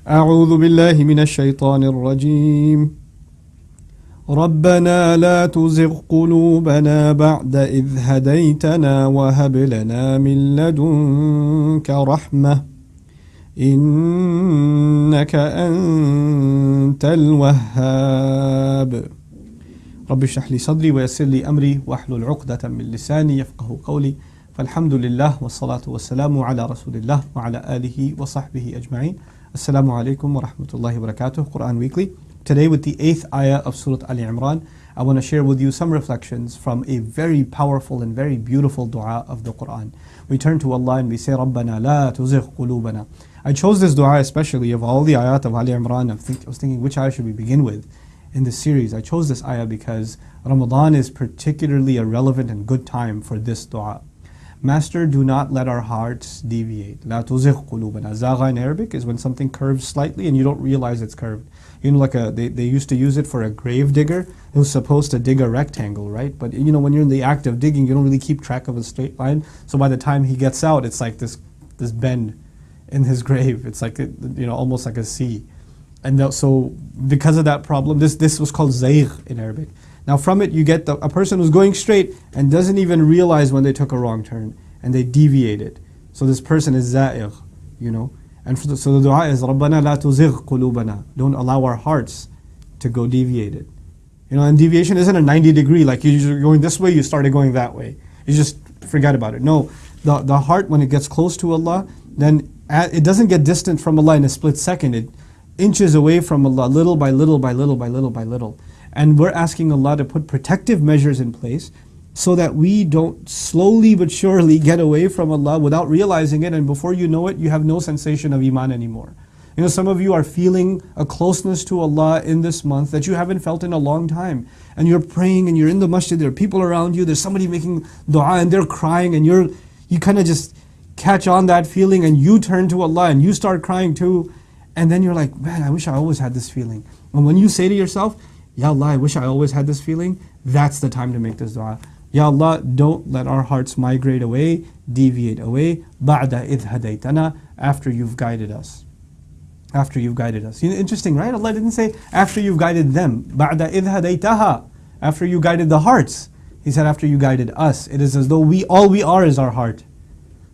أعوذ بالله من الشيطان الرجيم. ربنا لا تزغ قلوبنا بعد إذ هديتنا وهب لنا من لدنك رحمة إنك أنت الوهاب. رب اشرح لي صدري ويسر لي أمري واحلل عقدة من لساني يفقه قولي. فالحمد لله والصلاة والسلام على رسول الله وعلى آله وصحبه أجمعين. Assalamu alaikum wa rahmatullahi wa barakatuh. Quran Weekly. Today with the 8th ayah of Surah Ali Imran, I want to share with you some reflections from a very powerful and very beautiful dua of the Quran. We turn to Allah and we say, Rabbana la tuzigh qulubana. I chose this dua especially of all the ayat of Ali Imran. I was thinking which ayah should we begin with in this series. I chose this ayah because Ramadan is particularly a relevant and good time for this dua. Master, do not let our hearts deviate. La tuzigh qulubana. Zagha in Arabic is when something curves slightly and you don't realize it's curved. You know, like they used to use it for a grave digger who's supposed to dig a rectangle, right? But you know, when you're in the act of digging, you don't really keep track of a straight line. So by the time he gets out, it's like this bend in his grave. It's like, almost like a C. And so because of that problem, this was called zaygh in Arabic. Now from it you get a person who's going straight and doesn't even realize when they took a wrong turn and they deviated. So this person is za'igh, And so the dua is Rabbana la tuzigh qulubana. Don't allow our hearts to go deviated. And deviation isn't a 90 degree, like you're going this way, you started going that way. You just forget about it. No, the heart, when it gets close to Allah, then it doesn't get distant from Allah in a split second. It inches away from Allah little by little by little by little by little. And we're asking Allah to put protective measures in place so that we don't slowly but surely get away from Allah without realizing it, and before you know it, you have no sensation of Iman anymore. Some of you are feeling a closeness to Allah in this month that you haven't felt in a long time. And you're praying and you're in the masjid, there are people around you, there's somebody making dua and they're crying, and you kind of just catch on that feeling and you turn to Allah and you start crying too. And then you're like, man, I wish I always had this feeling. And when you say to yourself, Ya Allah, I wish I always had this feeling, that's the time to make this dua. Ya Allah, don't let our hearts migrate away, deviate away, ba'da idh hadaytana, after you've guided us. After you've guided us. Interesting, right? Allah didn't say after you've guided them. Ba'da idh hadaytaha, after you guided the hearts. He said after you guided us. It is as though all we are is our heart.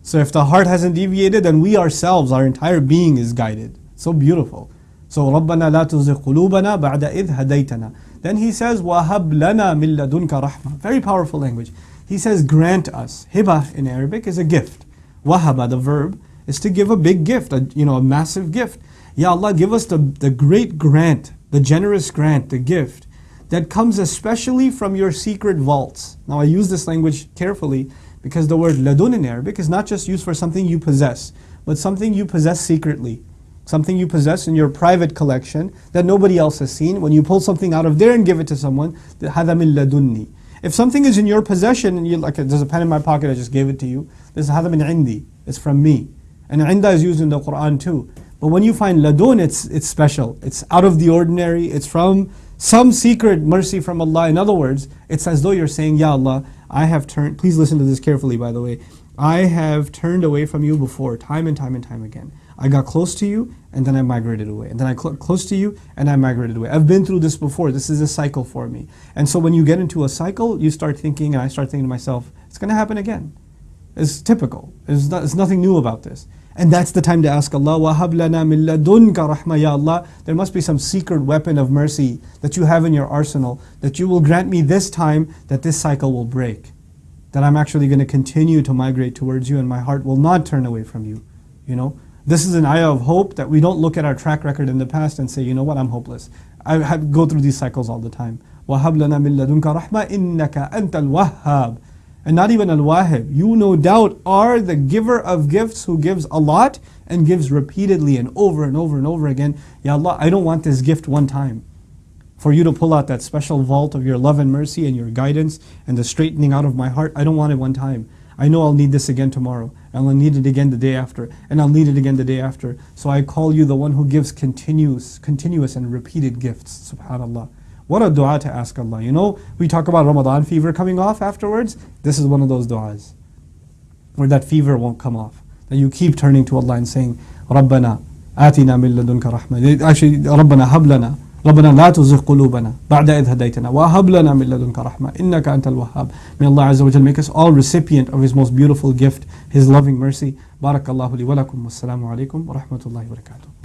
So if the heart hasn't deviated, then we ourselves, our entire being is guided. So beautiful. So Rabbana la tuzigh qulubana ba'da idh hadaytana. Then he says, وَهَبْ لَنَا مِن لَدُنْكَ رَحْمَةً. Very powerful language. He says, grant us. Hiba in Arabic is a gift. Wahaba, the verb, is to give a big gift, a massive gift. Ya Allah, give us the great grant, the generous grant, the gift that comes especially from your secret vaults. Now I use this language carefully because the word ladun in Arabic is not just used for something you possess, but something you possess secretly. Something you possess in your private collection that nobody else has seen. When you pull something out of there and give it to someone, هَذَا مِن لَدُنِّي. If something is in your possession, and there's a pen in my pocket, I just gave it to you, this is هَذَا مِن عِنْدِي, it's from me. And عِنْدَ is used in the Quran too. But when you find ladun, it's special. It's out of the ordinary. It's from some secret mercy from Allah. In other words, it's as though you're saying, Ya Allah, I have turned, please listen to this carefully by the way, I have turned away from you before, time and time and time again. I got close to you and then I migrated away. And then I close to you and I migrated away. I've been through this before. This is a cycle for me. And so when you get into a cycle, you start thinking, and I start thinking to myself, it's going to happen again. It's typical. There's nothing new about this. And that's the time to ask Allah, وَهَبْ لَنَا مِن لَدُنْكَ رَحْمَةً. Ya Allah, there must be some secret weapon of mercy that you have in your arsenal, that you will grant me this time that this cycle will break. That I'm actually going to continue to migrate towards you and my heart will not turn away from you. This is an ayah of hope, that we don't look at our track record in the past and say, you know what, I'm hopeless. I go through these cycles all the time. وَهَبْ لَنَا مِن لَدُنْكَ رَحْمَةً إِنَّكَ أَنْتَ الْوَهَّابِ. And not even al-wahib. You no doubt are the giver of gifts who gives a lot and gives repeatedly and over and over and over again. Ya Allah, I don't want this gift one time. For you to pull out that special vault of your love and mercy and your guidance and the straightening out of my heart, I don't want it one time. I know I'll need this again tomorrow, and I'll need it again the day after, and I'll need it again the day after. So I call you the one who gives continuous and repeated gifts. Subhanallah. What a dua to ask Allah. We talk about Ramadan fever coming off afterwards. This is one of those duas where that fever won't come off. That you keep turning to Allah and saying, Rabbana, آتنا من لدنك رحمة. Actually, ربنا هب لنا ربنا لا تزغ قلوبنا بعد إذ هديتنا وهب لنا من لدنك رحمة إنك أنت الوهاب. May Allah Azza wa Jal make us all recipient of His most beautiful gift, His loving mercy. بارك الله لي ولكم والسلام عليكم ورحمة الله وبركاته.